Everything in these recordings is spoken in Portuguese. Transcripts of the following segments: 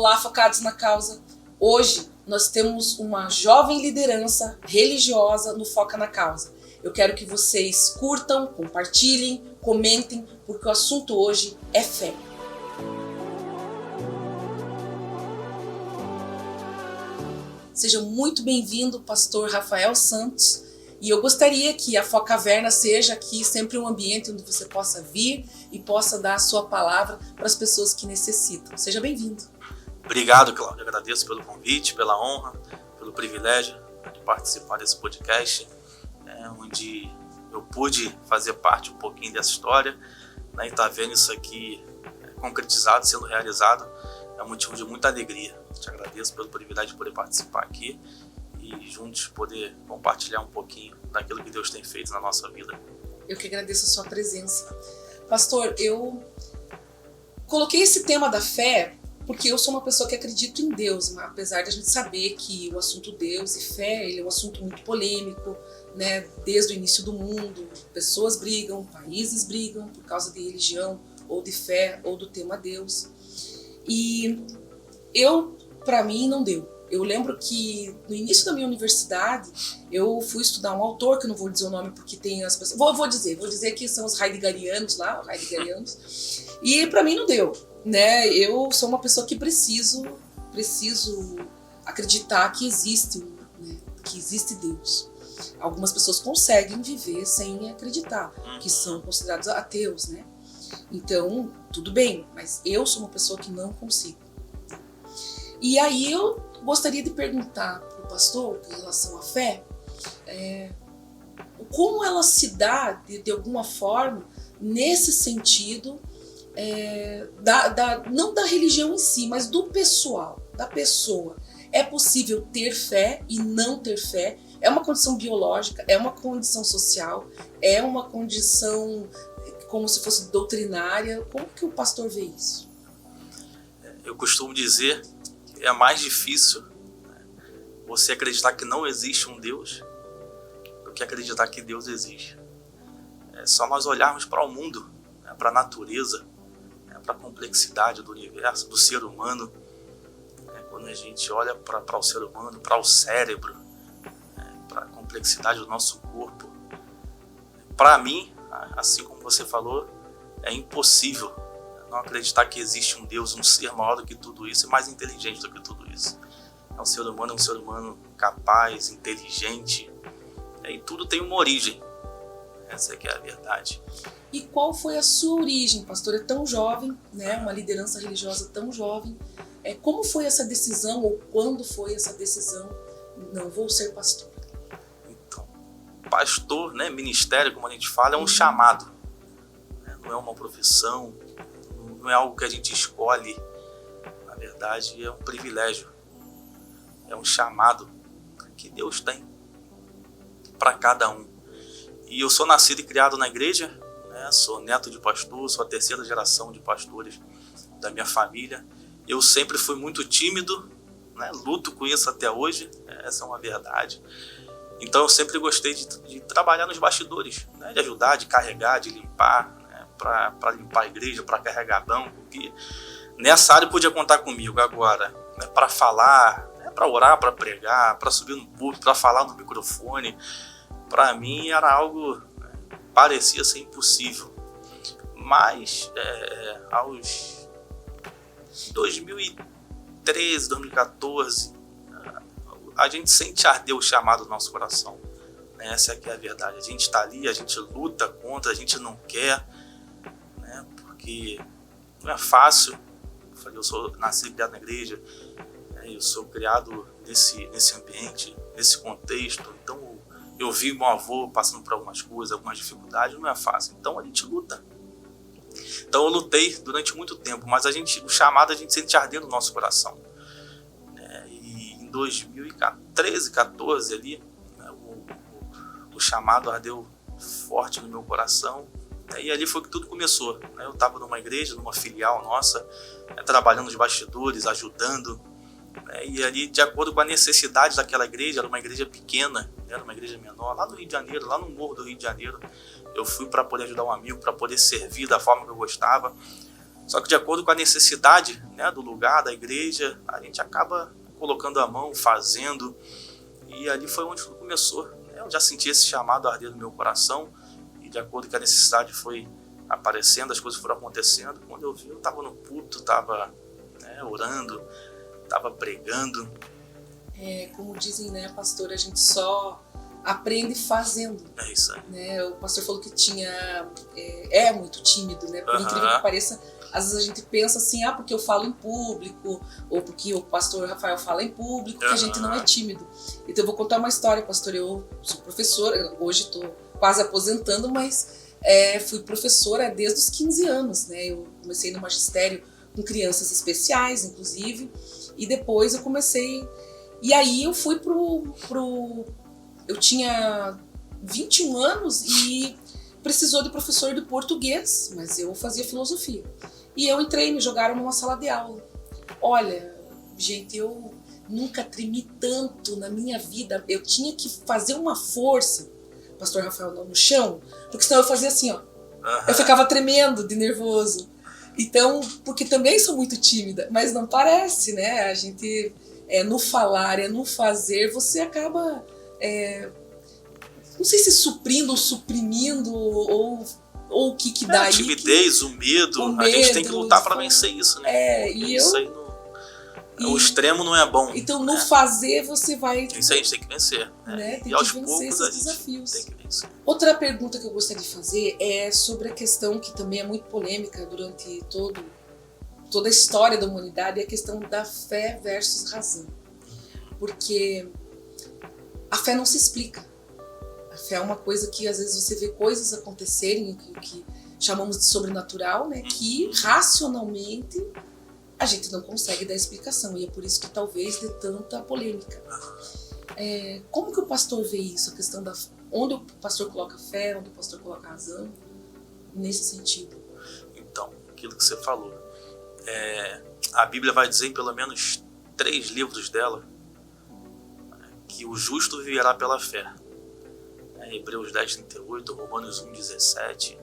Olá, focados na causa. Hoje nós temos uma jovem liderança religiosa no Foca na Causa. Eu quero que vocês curtam, compartilhem, comentem, porque o assunto hoje é fé. Seja muito bem-vindo, pastor Rafael Santos. E eu gostaria que a Focaverna seja aqui sempre um ambiente onde você possa vir e possa dar a sua palavra para as pessoas que necessitam. Seja bem-vindo. Obrigado, Cláudio. Eu agradeço pelo convite, pela honra, pelo privilégio de participar desse podcast, onde eu pude fazer parte um pouquinho dessa história, e estar vendo isso aqui concretizado, sendo realizado, é um motivo de muita alegria. Te agradeço pelo privilégio de poder participar aqui e juntos poder compartilhar um pouquinho daquilo que Deus tem feito na nossa vida. Eu que agradeço a sua presença. Pastor, eu coloquei esse tema da fé porque eu sou uma pessoa que acredito em Deus, mas apesar de a gente saber que o assunto Deus e fé, ele é um assunto muito polêmico, né? Desde o início do mundo, pessoas brigam, países brigam por causa de religião, ou de fé, ou do tema Deus. E para mim, não deu. Eu lembro que no início da minha universidade, eu fui estudar um autor, que eu não vou dizer o nome porque tem as pessoas... Vou dizer que são os heideggerianos lá, os heideggerianos. E para mim não deu, né? Eu sou uma pessoa que preciso acreditar que existe, né? Que existe Deus. Algumas pessoas conseguem viver sem acreditar, que são considerados ateus, né? Então, tudo bem, mas eu sou uma pessoa que não consigo. E aí eu gostaria de perguntar para o pastor, em relação à fé, como ela se dá, de alguma forma, nesse sentido, não da religião em si, mas do pessoal, da pessoa. É possível ter fé e não ter fé? É uma condição biológica, é uma condição social, é uma condição como se fosse doutrinária. Como que o pastor vê isso? Eu costumo dizer que é mais difícil você acreditar que não existe um Deus do que acreditar que Deus existe. É só nós olharmos para o mundo, para a natureza, para a complexidade do universo, do ser humano. Quando a gente olha para o ser humano, para o cérebro, para a complexidade do nosso corpo, para mim, assim como você falou, é impossível não acreditar que existe um Deus, um ser maior do que tudo isso e mais inteligente do que tudo isso. Um ser humano capaz, inteligente, e tudo tem uma origem. Essa é que é a verdade. E qual foi a sua origem, pastor? É tão jovem, né? Uma liderança religiosa tão jovem. Como foi essa decisão, ou quando foi essa decisão? Não vou ser pastor. Então, pastor, né, ministério, como a gente fala, é um chamado. Não é uma profissão, não é algo que a gente escolhe. Na verdade, é um privilégio. É um chamado que Deus tem para cada um. E eu sou nascido e criado na igreja, né? Sou neto de pastor, sou a terceira geração de pastores da minha família. Eu sempre fui muito tímido, né? Luto com isso até hoje, essa é uma verdade. Então eu sempre gostei de trabalhar nos bastidores, né? De ajudar, de carregar, de limpar, né? Para limpar a igreja, para carregar banco. Que nessa área podia contar comigo. Agora, né? Para falar, para orar, para pregar, para subir no púlpito, para falar no microfone, para mim era algo, parecia ser impossível. Mas aos 2013, 2014, a gente sente arder o chamado do nosso coração. Essa é que é a verdade. A gente está ali, a gente luta contra, a gente não quer, né? Porque não é fácil. Eu sou nascido e criado na igreja, eu sou criado nesse ambiente, nesse contexto. Então eu vi meu avô passando por algumas coisas, algumas dificuldades, não é fácil. Então a gente luta. Então eu lutei durante muito tempo, mas o chamado a gente sente arder no nosso coração. E em 2013, 14 ali, o chamado ardeu forte no meu coração. E ali foi que tudo começou. Eu estava numa igreja, numa filial nossa, trabalhando nos bastidores, ajudando. E ali, de acordo com a necessidade daquela igreja, era uma igreja pequena, era uma igreja menor, lá no Rio de Janeiro, lá no morro do Rio de Janeiro. Eu fui para poder ajudar um amigo, para poder servir da forma que eu gostava. Só que de acordo com a necessidade, né, do lugar, da igreja, a gente acaba colocando a mão, fazendo. E ali foi onde tudo começou. Né? Eu já senti esse chamado arder no meu coração. E de acordo com a necessidade foi aparecendo, as coisas foram acontecendo. Quando eu vi, eu estava no culto, estava, né, orando, estava pregando. Como dizem, né, pastor, a gente só aprende fazendo. É isso aí. Né? O pastor falou que é muito tímido, né? Por incrível que pareça, às vezes a gente pensa assim, porque eu falo em público, ou porque o pastor Rafael fala em público, que a gente não é tímido. Então eu vou contar uma história, pastor. Eu sou professora, hoje estou quase aposentando, mas fui professora desde os 15 anos, né? Eu comecei no magistério com crianças especiais, inclusive, e depois eu comecei... E aí eu fui eu tinha 21 anos e precisou de professor de português, mas eu fazia filosofia. E eu entrei, me jogaram numa sala de aula. Olha, gente, eu nunca tremi tanto na minha vida. Eu tinha que fazer uma força, pastor Rafael, no chão, porque senão eu fazia assim, ó. Eu ficava tremendo de nervoso. Então, porque também sou muito tímida, mas não parece, né? A gente... no falar, no fazer, você acaba, não sei se suprindo ou suprimindo, ou o que dá aí. A timidez, o medo, a gente tem que lutar para vencer isso, né? Isso aí o extremo não é bom. Então, no fazer, você vai... Isso aí a gente tem que vencer. Né? Tem e aos que vencer poucos esses desafios. Tem que vencer. Outra pergunta que eu gostaria de fazer é sobre a questão que também é muito polêmica durante toda a história da humanidade, é a questão da fé versus razão. Porque a fé não se explica. A fé é uma coisa que às vezes você vê coisas acontecerem, o que chamamos de sobrenatural, né? Que racionalmente a gente não consegue dar explicação. E é por isso que talvez dê tanta polêmica. Como que o pastor vê isso? A questão onde o pastor coloca fé, onde o pastor coloca razão, nesse sentido? Então, aquilo que você falou. A Bíblia vai dizer em pelo menos 3 livros dela que o justo viverá pela fé. Hebreus 10:38, Romanos 1:17.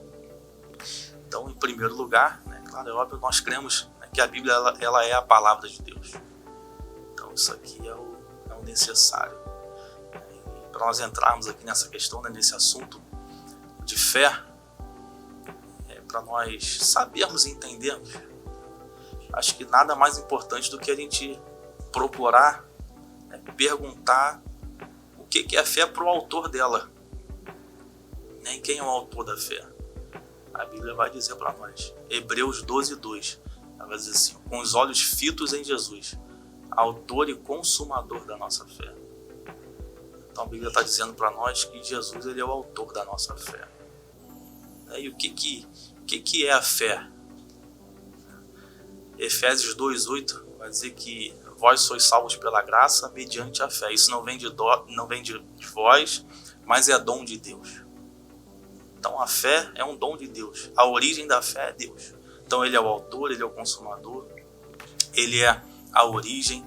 Então, em primeiro lugar, né, claro, é óbvio, nós cremos, né, que a Bíblia ela é a palavra de Deus. Então, isso aqui é o necessário. E para nós entrarmos aqui nessa questão, né, nesse assunto de fé, para nós sabermos e entendermos, acho que nada mais importante do que a gente procurar, né, perguntar o que é a fé para o autor dela. Nem quem é o autor da fé. A Bíblia vai dizer para nós, Hebreus 12:2, ela vai dizer assim, com os olhos fitos em Jesus, autor e consumador da nossa fé. Então a Bíblia está dizendo para nós que Jesus ele é o autor da nossa fé. E o que é a fé? Efésios 2:8 vai dizer que vós sois salvos pela graça mediante a fé. Isso não vem de vós, mas é dom de Deus. Então a fé é um dom de Deus. A origem da fé é Deus. Então ele é o autor, ele é o consumador, ele é a origem.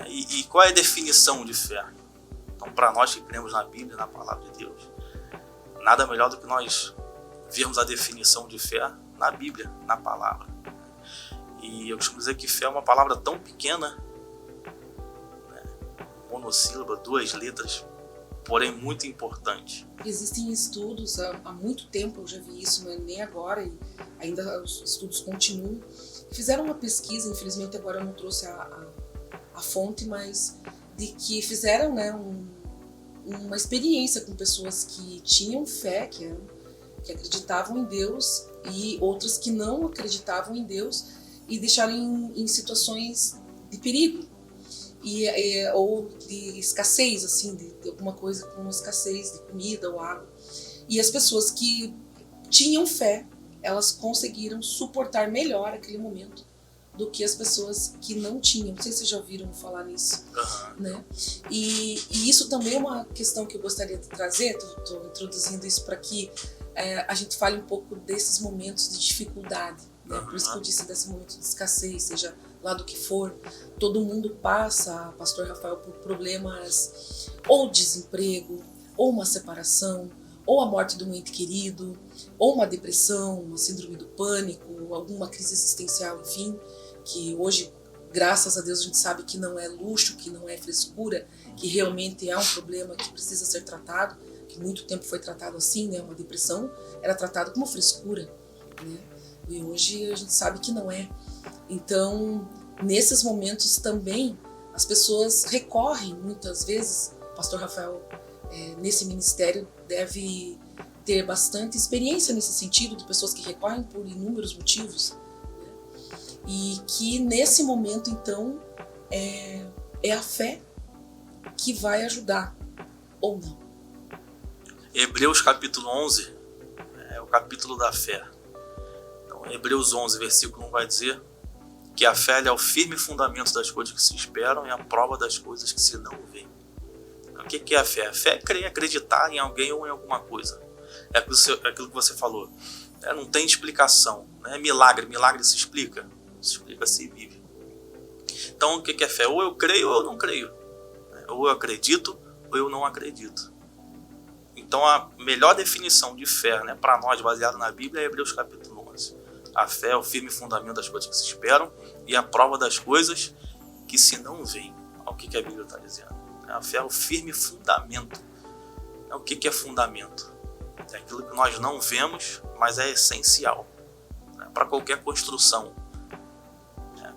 E qual é a definição de fé? Então para nós que cremos na Bíblia, na palavra de Deus, nada melhor do que nós vermos a definição de fé na Bíblia, na palavra. E eu costumo dizer que fé é uma palavra tão pequena, né, monossílaba, 2 letras, porém muito importante. Existem estudos, há muito tempo eu já vi isso, não é nem agora, e ainda os estudos continuam. Fizeram uma pesquisa, infelizmente agora eu não trouxe a fonte, mas de que fizeram, né, uma experiência com pessoas que tinham fé, que acreditavam em Deus, e outras que não acreditavam em Deus, e deixaram em situações de perigo ou de escassez, assim, de alguma coisa com escassez de comida ou água. E as pessoas que tinham fé, elas conseguiram suportar melhor aquele momento do que as pessoas que não tinham. Não sei se vocês já ouviram falar nisso. Né? E isso também é uma questão que eu gostaria de trazer, estou introduzindo isso para que a gente fale um pouco desses momentos de dificuldade. Né? Por isso que eu disse desse momento de escassez, seja lá do que for, todo mundo passa, pastor Rafael, por problemas ou desemprego, ou uma separação, ou a morte de um ente querido, ou uma depressão, uma síndrome do pânico, alguma crise existencial, enfim, que hoje, graças a Deus, a gente sabe que não é luxo, que não é frescura, que realmente é um problema que precisa ser tratado, que muito tempo foi tratado assim, né? Uma depressão era tratado como frescura, né? E hoje a gente sabe que não é. Então, nesses momentos também, as pessoas recorrem muitas vezes. O pastor Rafael, nesse ministério, deve ter bastante experiência nesse sentido, de pessoas que recorrem por inúmeros motivos, né? E que nesse momento, então, é a fé que vai ajudar, ou não. Hebreus capítulo 11 é o capítulo da fé. Então, Hebreus 11, versículo 1 vai dizer que a fé é o firme fundamento das coisas que se esperam e a prova das coisas que se não veem. Então, o que é a fé? A fé é crer, acreditar em alguém ou em alguma coisa. É aquilo que você falou. Não tem explicação. Não é milagre. Milagre se explica. Se explica, se vive. Então, o que é fé? Ou eu creio ou eu não creio. Ou eu acredito ou eu não acredito. Então, a melhor definição de fé, né, para nós, baseada na Bíblia, é Hebreus capítulo 11. A fé é o firme fundamento das coisas que se esperam e a prova das coisas que se não veem. Olha o que a Bíblia está dizendo. A fé é o firme fundamento. O que é fundamento? É aquilo que nós não vemos, mas é essencial, né, para qualquer construção.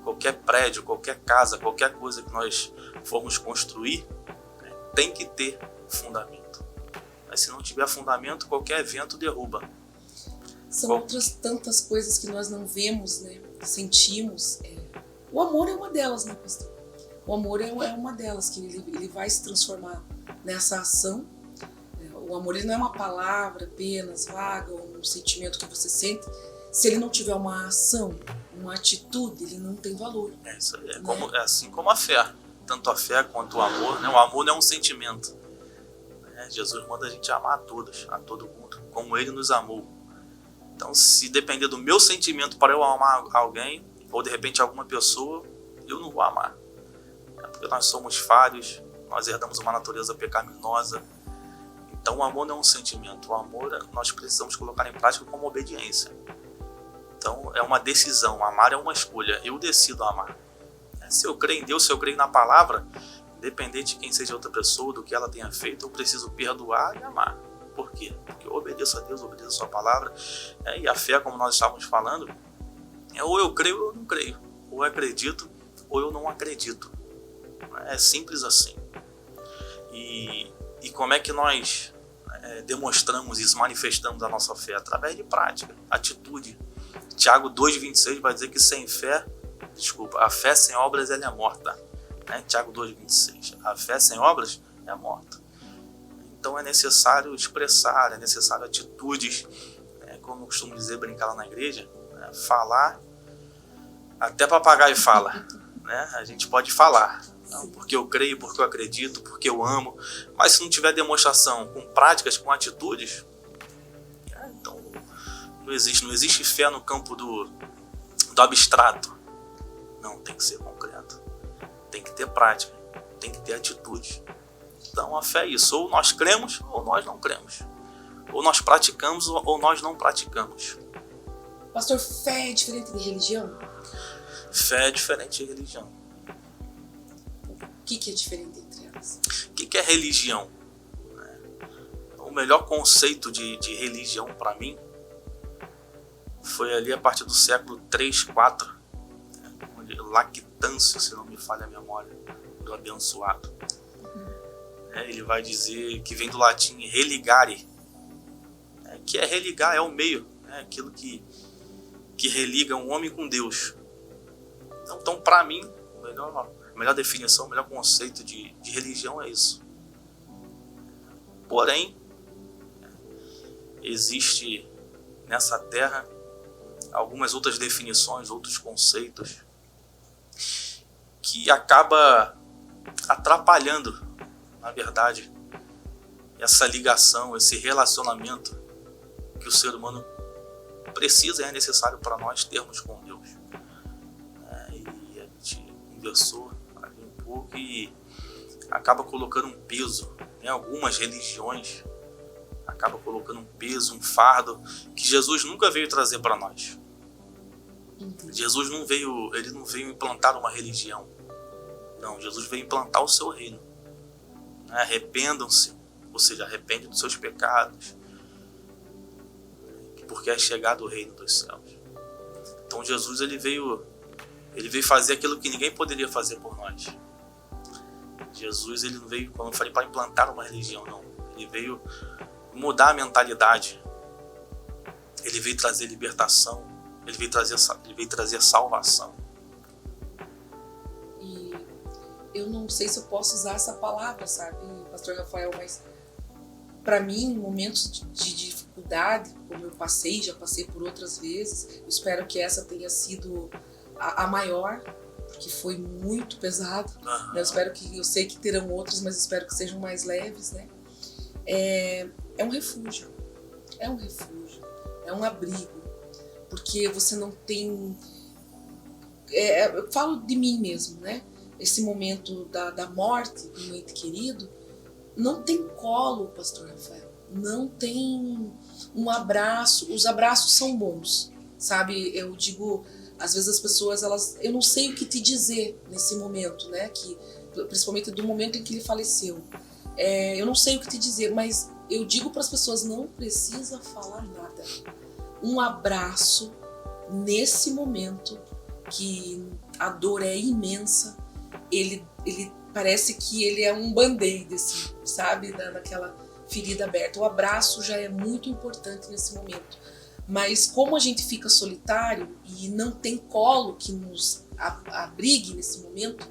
Qualquer prédio, qualquer casa, qualquer coisa que nós formos construir, tem que ter fundamento. Mas se não tiver fundamento, qualquer vento derruba. São outras tantas coisas que nós não vemos, né? Sentimos. O amor é uma delas, né, pastor? O amor é uma delas, que ele vai se transformar nessa ação. O amor, ele não é uma palavra apenas vaga, ou um sentimento que você sente. Se ele não tiver uma ação, uma atitude, ele não tem valor. Isso aí. É assim como a fé. Tanto a fé quanto o amor. Né? O amor não é um sentimento. Jesus manda a gente amar a todos, a todo mundo, como ele nos amou. Então, se depender do meu sentimento para eu amar alguém, ou de repente alguma pessoa, eu não vou amar. Porque nós somos falhos, nós herdamos uma natureza pecaminosa. Então, o amor não é um sentimento. O amor nós precisamos colocar em prática como obediência. Então, é uma decisão. Amar é uma escolha. Eu decido amar. Se eu creio em Deus, se eu creio na palavra, independente de quem seja outra pessoa, do que ela tenha feito, eu preciso perdoar e amar. Por quê? Porque eu obedeço a Deus, obedeço a sua palavra. E a fé, como nós estávamos falando, ou eu creio ou eu não creio. Ou eu acredito ou eu não acredito. É simples assim. E como é que nós demonstramos isso, manifestamos a nossa fé? Através de prática, atitude. Tiago 2,26 vai dizer que a fé sem obras ela é morta. Tiago 2,26. A fé sem obras é morta. Então é necessário expressar, é necessário atitudes, como eu costumo dizer, brincar lá na igreja, falar, até papagaio fala. A gente pode falar, não, porque eu creio, porque eu acredito, porque eu amo, mas se não tiver demonstração com práticas, com atitudes, então não existe fé no campo do abstrato. Não, tem que ser concreto, tem que ter prática, tem que ter atitude. Então a fé é isso, ou nós cremos ou nós não cremos, ou nós praticamos ou nós não praticamos. Pastor, fé é diferente de religião? Fé é diferente de religião. O que é diferente entre elas? O que é religião? O melhor conceito de religião para mim foi ali a partir do século 3, 4, onde Lactâncio, se não me falha a memória, do abençoado. Ele vai dizer que vem do latim religare, que é religar, é o meio, aquilo que religa um homem com Deus. Então para mim, a melhor definição, o melhor conceito de religião é isso. Porém, existe nessa terra algumas outras definições, outros conceitos que acaba atrapalhando, na verdade, essa ligação, esse relacionamento que o ser humano precisa e é necessário para nós termos com Deus. E a gente conversou ali um pouco e acaba colocando um peso em algumas religiões acaba colocando um peso, um fardo que Jesus nunca veio trazer para nós. Jesus não veio implantar uma religião. Não, Jesus veio implantar o seu reino. Arrependam-se, ou seja, arrepende dos seus pecados, porque é chegado o reino dos céus. Então Jesus ele veio fazer aquilo que ninguém poderia fazer por nós. Jesus ele não veio, como eu falei, para implantar uma religião, não. Ele veio mudar a mentalidade. Ele veio trazer libertação. Ele veio trazer salvação. E eu não sei se eu posso usar essa palavra, sabe, Pastor Rafael, mas para mim, em momentos de dificuldade, como eu já passei por outras vezes, eu espero que essa tenha sido a maior, porque foi muito pesado. Eu sei que terão outras, mas espero que sejam mais leves, né? É um refúgio, é um abrigo, porque você não tem... eu falo de mim mesmo, né? Esse momento da morte do meu ente querido, não tem colo, Pastor Rafael, não tem um abraço. Os abraços são bons, sabe? Eu digo, às vezes as pessoas, eu não sei o que te dizer nesse momento, né? Principalmente do momento em que ele faleceu. Eu não sei o que te dizer, mas eu digo para as pessoas, não precisa falar nada. Um abraço nesse momento que a dor é imensa, ele parece que ele é um band-aid, assim, sabe? Naquela ferida aberta. O abraço já é muito importante nesse momento. Mas como a gente fica solitário e não tem colo que nos abrigue nesse momento,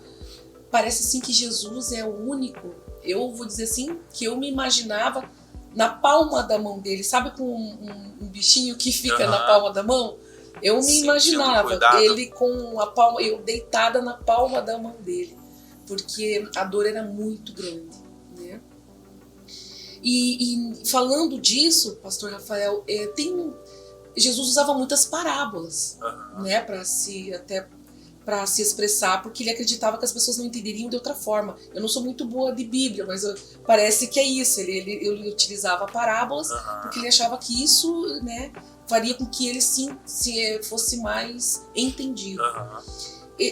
parece assim que Jesus é o único. Eu vou dizer assim, que eu me imaginava na palma da mão dele. Sabe com um bichinho que fica na palma da mão? Eu me imaginava ele com a palma, eu deitada na palma da mão dele. Porque a dor era muito grande, né? E falando disso, Pastor Rafael, Jesus usava muitas parábolas, né, para se expressar, porque ele acreditava que as pessoas não entenderiam de outra forma. Eu não sou muito boa de Bíblia, mas parece que é isso. Ele utilizava parábolas porque ele achava que isso, né, faria com que ele se fosse mais entendido.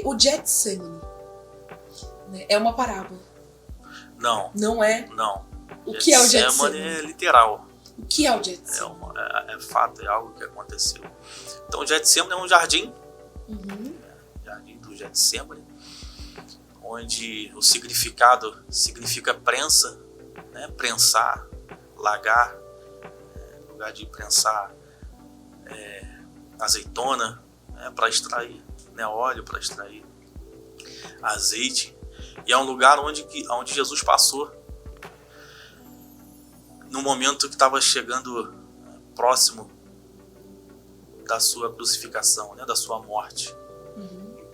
O Getsemane, né, é uma parábola. Não. Não é? Não. O que é o Getsemane? É literal. O que é o Getsemane? É fato, é algo que aconteceu. Então o Getsemane é um jardim. Jardim do Getsemane, onde o significado significa prensa, né? Prensar, lagar, lugar de prensar azeitona, né? Para extrair, né? Óleo, para extrair azeite. E é um lugar onde Jesus passou no momento que estava chegando próximo da sua crucificação, né? Da sua morte.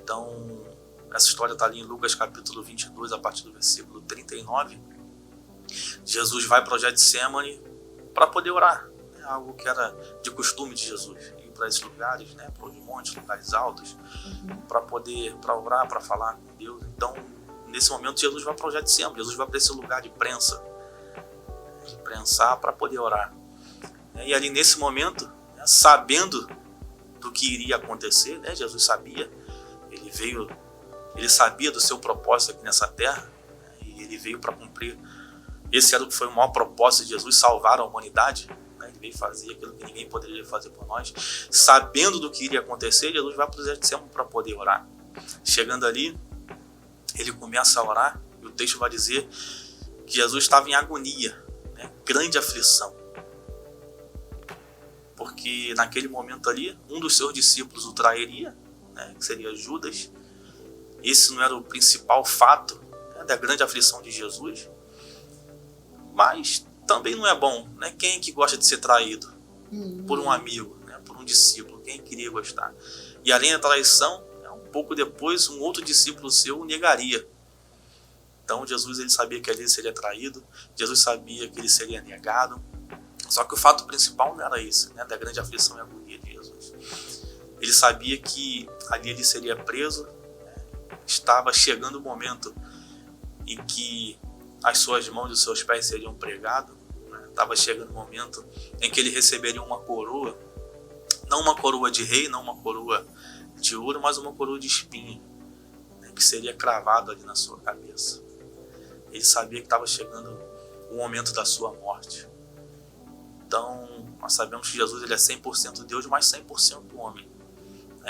Então, essa história está ali em Lucas capítulo 22, a partir do versículo 39. Jesus vai para o Getsemane para poder orar, né? Algo que era de costume de Jesus, ir para esses lugares, né? Para os montes, lugares altos, para orar, para falar com Deus. Então, nesse momento, Jesus vai para o Getsemane, Jesus vai para esse lugar de prensa, de prensar para poder orar. E ali nesse momento, né, sabendo do que iria acontecer, né? Jesus sabia. Ele sabia do seu propósito aqui nessa terra, né, e ele veio para cumprir. Esse era o que foi o maior propósito de Jesus, salvar a humanidade, né, ele veio fazer aquilo que ninguém poderia fazer por nós. Sabendo do que iria acontecer, Jesus vai para o Getsemane para poder orar. Chegando ali, ele começa a orar, e o texto vai dizer que Jesus estava em agonia, né, grande aflição. Porque naquele momento ali, um dos seus discípulos o trairia, né, que seria Judas. Esse não era o principal fato, né, da grande aflição de Jesus, mas também não é bom, né? Quem é que gosta de ser traído por um amigo, né, por um discípulo? Quem queria gostar? E além da traição, né, um pouco depois, um outro discípulo seu o negaria. Então Jesus ele sabia que ali ele seria traído, Jesus sabia que ele seria negado, só que o fato principal não era isso, né, da grande aflição e agonia de Jesus. Ele sabia que ali ele seria preso, né? Estava chegando o momento em que as suas mãos e os seus pés seriam pregados, né? estava chegando o momento em que ele receberia uma coroa, não uma coroa de rei, não uma coroa de ouro, mas uma coroa de espinho, né, que seria cravado ali na sua cabeça. Ele sabia que estava chegando o momento da sua morte. Então, nós sabemos que Jesus ele é 100% Deus, mas 100% homem.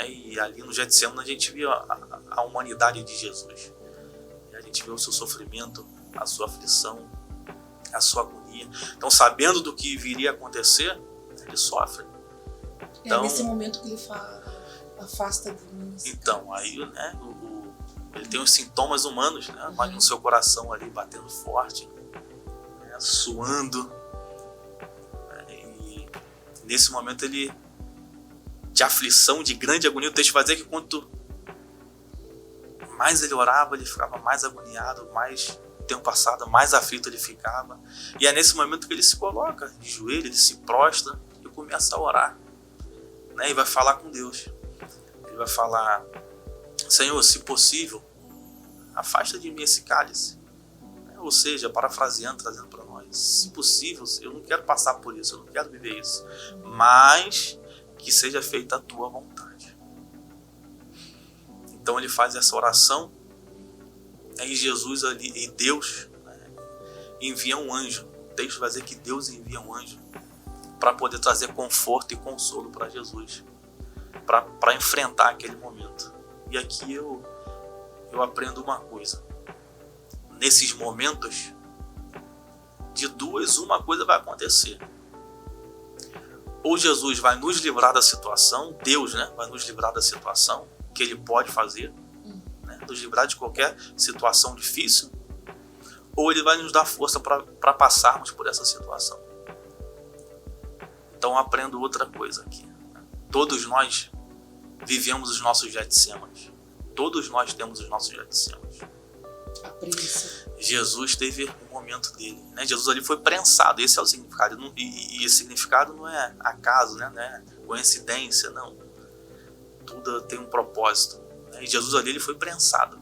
E ali no Getsemane a gente via a humanidade de Jesus. E a gente vê o seu sofrimento, a sua aflição, a sua agonia. Então, sabendo do que viria a acontecer, ele sofre. Então, é nesse momento que ele fala, afasta de mim. Então, aí, né, ele tem os sintomas humanos, né? Imagina o seu coração ali batendo forte, né, suando. E nesse momento ele, de aflição, de grande agonia, o texto vai dizer que quanto mais ele orava, ele ficava mais agoniado, mais tempo passado, mais aflito ele ficava. E é nesse momento que ele se coloca de joelho, ele se prostra e começa a orar, né? E vai falar com Deus. Ele vai falar: Senhor, se possível, afasta de mim esse cálice. Ou seja, parafraseando, trazendo para nós, se possível, eu não quero passar por isso, eu não quero viver isso, mas que seja feita a tua vontade. Então ele faz essa oração, e Jesus ali, e Deus, né, envia um anjo. O texto vai dizer que Deus envia um anjo para poder trazer conforto e consolo para Jesus, para enfrentar aquele momento. E aqui eu aprendo uma coisa: nesses momentos, de duas, uma coisa vai acontecer. Ou Jesus vai nos livrar da situação, Deus, né, vai nos livrar da situação, que Ele pode fazer, né, nos livrar de qualquer situação difícil, ou Ele vai nos dar força para passarmos por essa situação. Então eu aprendo outra coisa aqui. Todos nós vivemos os nossos Getsêmanes. Todos nós temos os nossos Getsêmanes. Jesus teve um momento dele, né? Jesus ali foi prensado, esse é o significado. E esse significado não é acaso, né? Não é coincidência, não. Tudo tem um propósito, né? E Jesus ali ele foi prensado.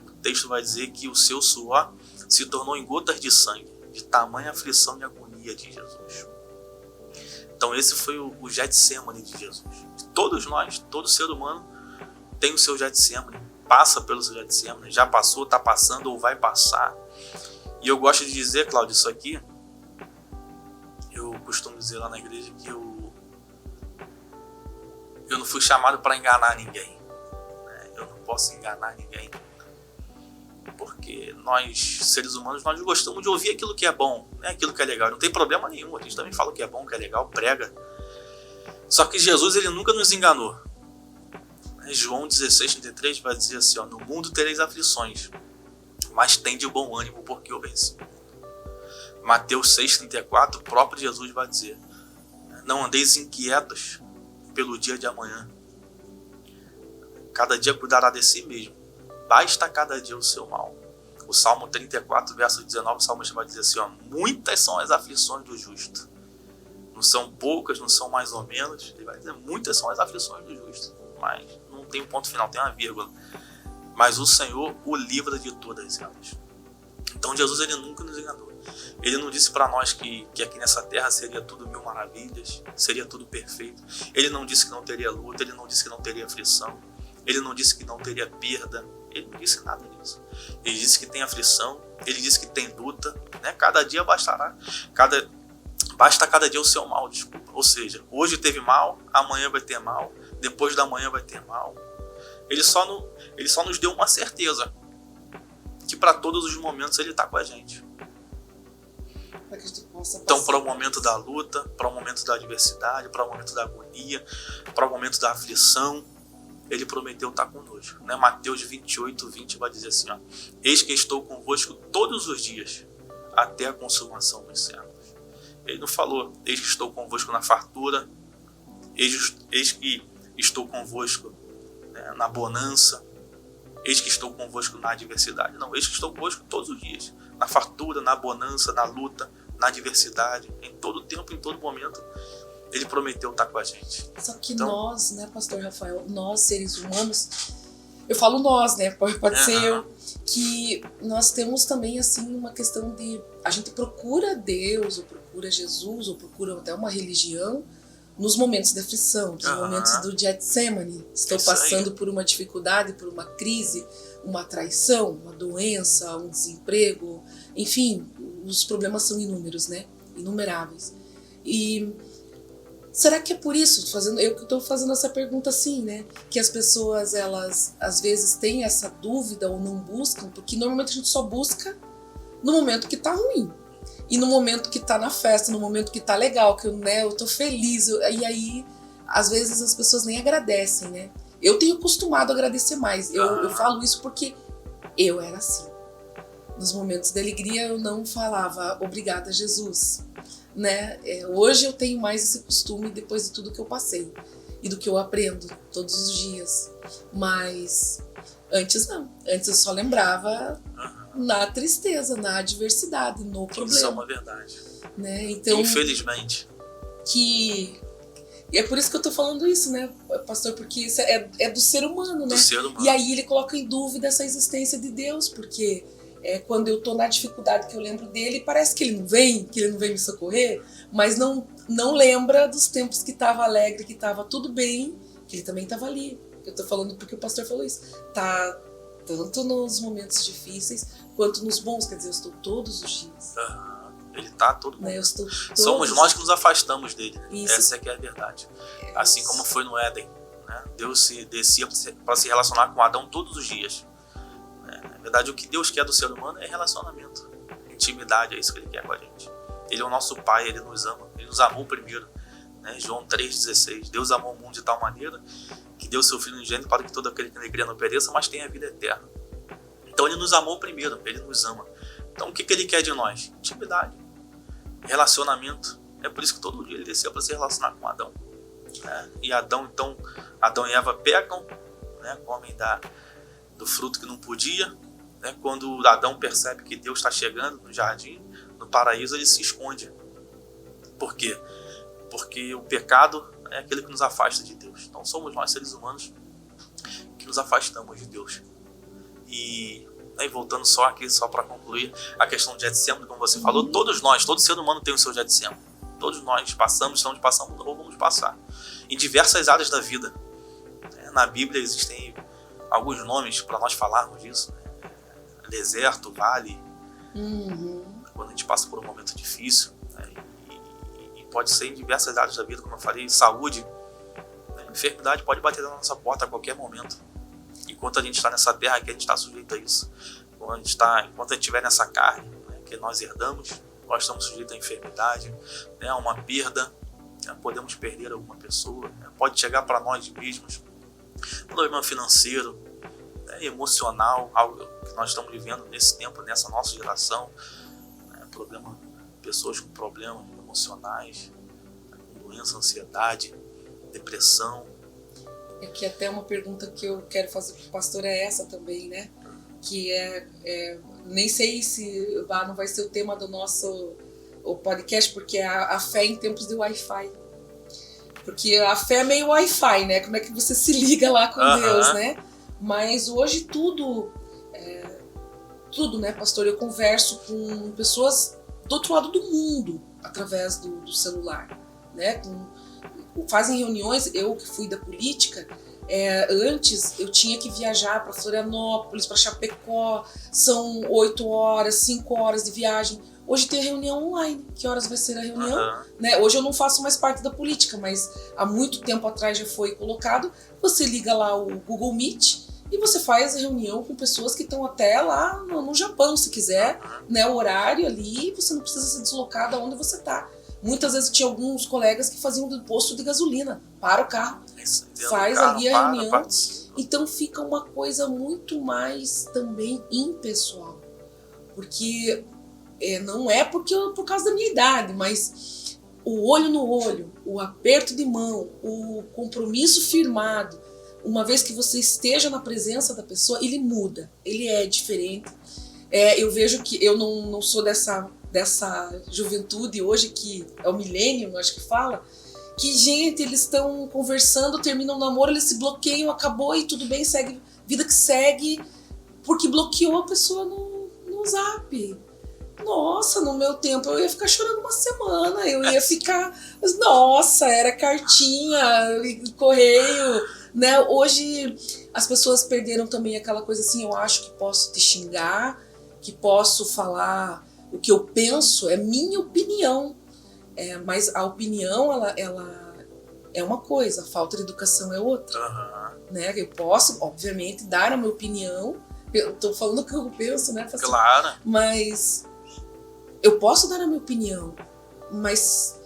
O texto vai dizer que o seu suor se tornou em gotas de sangue, de tamanha aflição e agonia de Jesus. Então esse foi o Getsemane de Jesus. Todos nós, todo ser humano tem o seu Getsemane, passa pelo seu Getsemane, já passou, está passando ou vai passar. E eu gosto de dizer, Cláudio, isso aqui, eu costumo dizer lá na igreja que eu não fui chamado para enganar ninguém, né? Eu não posso enganar ninguém, porque nós, seres humanos, nós gostamos de ouvir aquilo que é bom, né? Aquilo que é legal, não tem problema nenhum, a gente também fala o que é bom, o que é legal, prega. Só que Jesus, ele nunca nos enganou. João 16:33 vai dizer assim, ó: no mundo tereis aflições, mas tende bom ânimo, porque eu venci. Mateus 6:34, o próprio Jesus vai dizer: não andeis inquietos pelo dia de amanhã, cada dia cuidará de si mesmo, basta cada dia o seu mal. O Salmo 34, verso 19, o salmista vai dizer assim, ó: muitas são as aflições do justo, não são poucas, não são mais ou menos. Ele vai dizer: muitas são as aflições do justo, mas não tem um ponto final, tem uma vírgula. Mas o Senhor o livra de todas elas. Então Jesus, ele nunca nos enganou. Ele não disse para nós que aqui nessa terra seria tudo mil maravilhas, seria tudo perfeito. Ele não disse que não teria luta, ele não disse que não teria aflição, ele não disse que não teria perda, ele não disse nada disso. Ele disse que tem aflição, ele disse que tem luta, né? Cada dia bastará, basta cada dia o seu mal, desculpa. Ou seja, hoje teve mal, amanhã vai ter mal, depois da manhã vai ter mal. Ele só nos deu uma certeza, que para todos os momentos ele está com a gente. Então, para o momento da luta, para o momento da adversidade, para o momento da agonia, para o momento da aflição, ele prometeu estar conosco, né? Mateus 28:20 vai dizer assim, ó: eis que estou convosco todos os dias, até a consumação dos séculos. Ele não falou: eis que estou convosco na fartura, eis que estou convosco, né, na bonança, eis que estou convosco na adversidade. Não, eis que estou convosco todos os dias, na fartura, na bonança, na luta, na adversidade, em todo tempo, em todo momento, ele prometeu estar com a gente. Só que então, nós, né, pastor Rafael, nós seres humanos, eu falo nós, né? Pode ser eu. Que nós temos também, assim, uma questão de... A gente procura Deus, ou procura Jesus, ou procura até uma religião nos momentos de aflição, nos momentos do Getsemane. Estou passando por uma dificuldade, por uma crise, uma traição, uma doença, um desemprego. Enfim, os problemas são inúmeros, né? Inumeráveis. E será que é por isso, eu estou fazendo essa pergunta assim, né? Que as pessoas, elas às vezes têm essa dúvida ou não buscam, porque normalmente a gente só busca no momento que tá ruim. E no momento que tá na festa, no momento que tá legal, que eu tô feliz. E aí, às vezes as pessoas nem agradecem, né? Eu tenho costumado a agradecer mais. Eu falo isso porque eu era assim. Nos momentos de alegria eu não falava obrigada, Jesus. Né? Hoje eu tenho mais esse costume depois de tudo que eu passei e do que eu aprendo todos os dias, mas antes não, antes eu só lembrava na tristeza, na adversidade, no problema. Isso é uma verdade, né? Então, infelizmente. E é por isso que eu tô falando isso, né, pastor, porque isso é do ser humano, né? Do ser humano. E aí ele coloca em dúvida essa existência de Deus, porque quando eu tô na dificuldade que eu lembro dele, parece que ele não vem me socorrer, mas não lembra dos tempos que tava alegre, que tava tudo bem, que ele também tava ali. Eu tô falando porque o pastor falou isso. Tá tanto nos momentos difíceis, quanto nos bons, quer dizer, eu estou todos os dias. Ele tá todo mundo. Né? Eu estou Somos nós que nos afastamos dele. Isso. Essa é que é a verdade. Assim como foi no Éden, né? Deus se descia para se relacionar com Adão todos os dias. Na verdade, o que Deus quer do ser humano é relacionamento, intimidade, é isso que Ele quer com a gente. Ele é o nosso Pai, Ele nos ama, Ele nos amou primeiro. Né? João 3,16, Deus amou o mundo de tal maneira que deu seu Filho unigênito para que todo aquele que nele crê não pereça, mas tenha a vida eterna. Então Ele nos amou primeiro, Ele nos ama. Então o que Ele quer de nós? Intimidade, relacionamento. É por isso que todo dia Ele desceu para se relacionar com Adão. Né? E Adão e Eva pecam, né? Comem do fruto que não podia. Né? Quando Adão percebe que Deus está chegando no jardim, no paraíso, ele se esconde. Por quê? Porque o pecado é aquele que nos afasta de Deus. Então somos nós, seres humanos, que nos afastamos de Deus. E voltando só para concluir a questão de Getsemane, como você falou, todos nós, todo ser humano tem o seu Getsemane. Todos nós estamos passando ou vamos passar. Em diversas áreas da vida. Na Bíblia existem alguns nomes para nós falarmos disso. Né? Deserto, vale. Quando a gente passa por um momento difícil. Né? E pode ser em diversas áreas da vida, como eu falei, saúde. Né? Enfermidade pode bater na nossa porta a qualquer momento. Enquanto a gente está nessa terra aqui, a gente está sujeito a isso. Enquanto a gente estiver nessa carne, né, que nós herdamos, nós estamos sujeitos à enfermidade, né, a uma perda. Né? Podemos perder alguma pessoa. Né? Pode chegar para nós mesmos. Problema financeiro, né, emocional, algo que nós estamos vivendo nesse tempo, nessa nossa geração. Né? Pessoas com problemas emocionais, com doença, ansiedade, depressão. É que até uma pergunta que eu quero fazer para o pastor é essa também, né? Que nem sei se não vai ser o tema do nosso podcast, porque é a fé em tempos de Wi-Fi. Porque a fé é meio Wi-Fi, né? Como é que você se liga lá com Deus, né? Mas hoje tudo, né, pastor? Eu converso com pessoas do outro lado do mundo através do celular, né? Fazem reuniões, eu que fui da política, antes eu tinha que viajar para Florianópolis, para Chapecó, são 8 horas, 5 horas de viagem. Hoje tem a reunião online. Que horas vai ser a reunião? Né? Hoje eu não faço mais parte da política, mas há muito tempo atrás já foi colocado. Você liga lá o Google Meet e você faz a reunião com pessoas que estão até lá no Japão, se quiser, né? O horário ali, você não precisa se deslocar de onde você está. Muitas vezes tinha alguns colegas que faziam do posto de gasolina, para o carro, faz ali a reunião. Então fica uma coisa muito mais também impessoal. Porque não é por causa da minha idade, mas o olho no olho, o aperto de mão, o compromisso firmado, uma vez que você esteja na presença da pessoa, ele muda, ele é diferente. Eu vejo que eu não sou dessa juventude hoje, que é o millennium, acho que fala, que, gente, eles estão conversando, terminam o namoro, eles se bloqueiam, acabou e tudo bem, segue vida que segue, porque bloqueou a pessoa no Zap. Nossa, no meu tempo eu ia ficar chorando uma semana, eu ia ficar... Nossa, era cartinha, correio, né? Hoje as pessoas perderam também aquela coisa assim, eu acho que posso te xingar, que posso falar o que eu penso, é minha opinião. Mas a opinião, ela é uma coisa, a falta de educação é outra. Né? Eu posso, obviamente, dar a minha opinião, eu tô falando o que eu penso, né? Claro. Mas eu posso dar a minha opinião, mas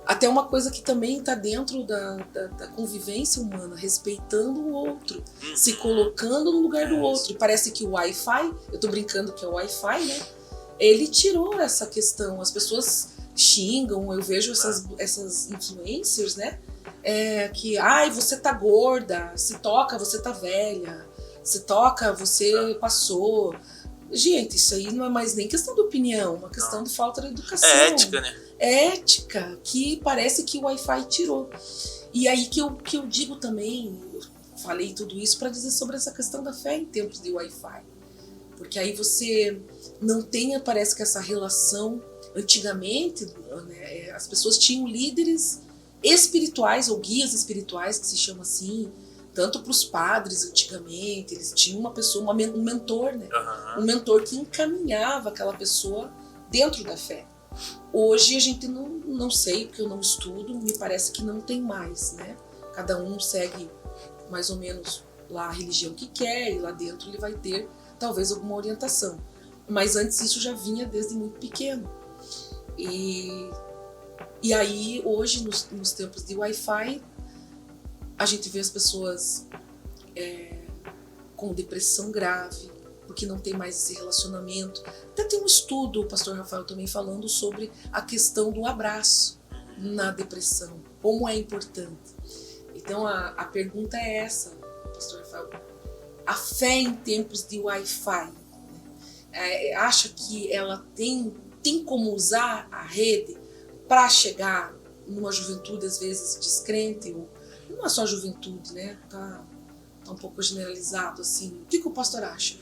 até uma coisa que também está dentro da convivência humana, respeitando o outro, se colocando no lugar do outro. Parece que o Wi-Fi, eu tô brincando que é o Wi-Fi, né? Ele tirou essa questão, as pessoas xingam, eu vejo essas influencers, né? Que, você tá gorda, se toca, você tá velha, se toca, você passou. Gente, isso aí não é mais nem questão de opinião, é uma questão de falta de educação. É ética, né? Ética, que parece que o Wi-Fi tirou. E aí que eu digo também, eu falei tudo isso para dizer sobre essa questão da fé em tempos de Wi-Fi. Porque aí você não tem, parece que essa relação. Antigamente, né, as pessoas tinham líderes espirituais ou guias espirituais, que se chama assim, tanto para os padres antigamente, eles tinham uma pessoa, um mentor, né? Um mentor que encaminhava aquela pessoa dentro da fé. Hoje a gente não sei, porque eu não estudo, me parece que não tem mais, né? Cada um segue mais ou menos lá a religião que quer, e lá dentro ele vai ter talvez alguma orientação. Mas antes isso já vinha desde muito pequeno. E aí hoje, nos tempos de Wi-Fi, a gente vê as pessoas com depressão grave, porque não tem mais esse relacionamento. Até tem um estudo, o pastor Rafael também falando sobre a questão do abraço na depressão, como é importante. Então a pergunta é essa, pastor Rafael. A fé em tempos de Wi-Fi, né? Acha que ela tem como usar a rede para chegar numa juventude às vezes descrente, ou não é só a juventude, né? Tá um pouco generalizado assim. O que o pastor acha?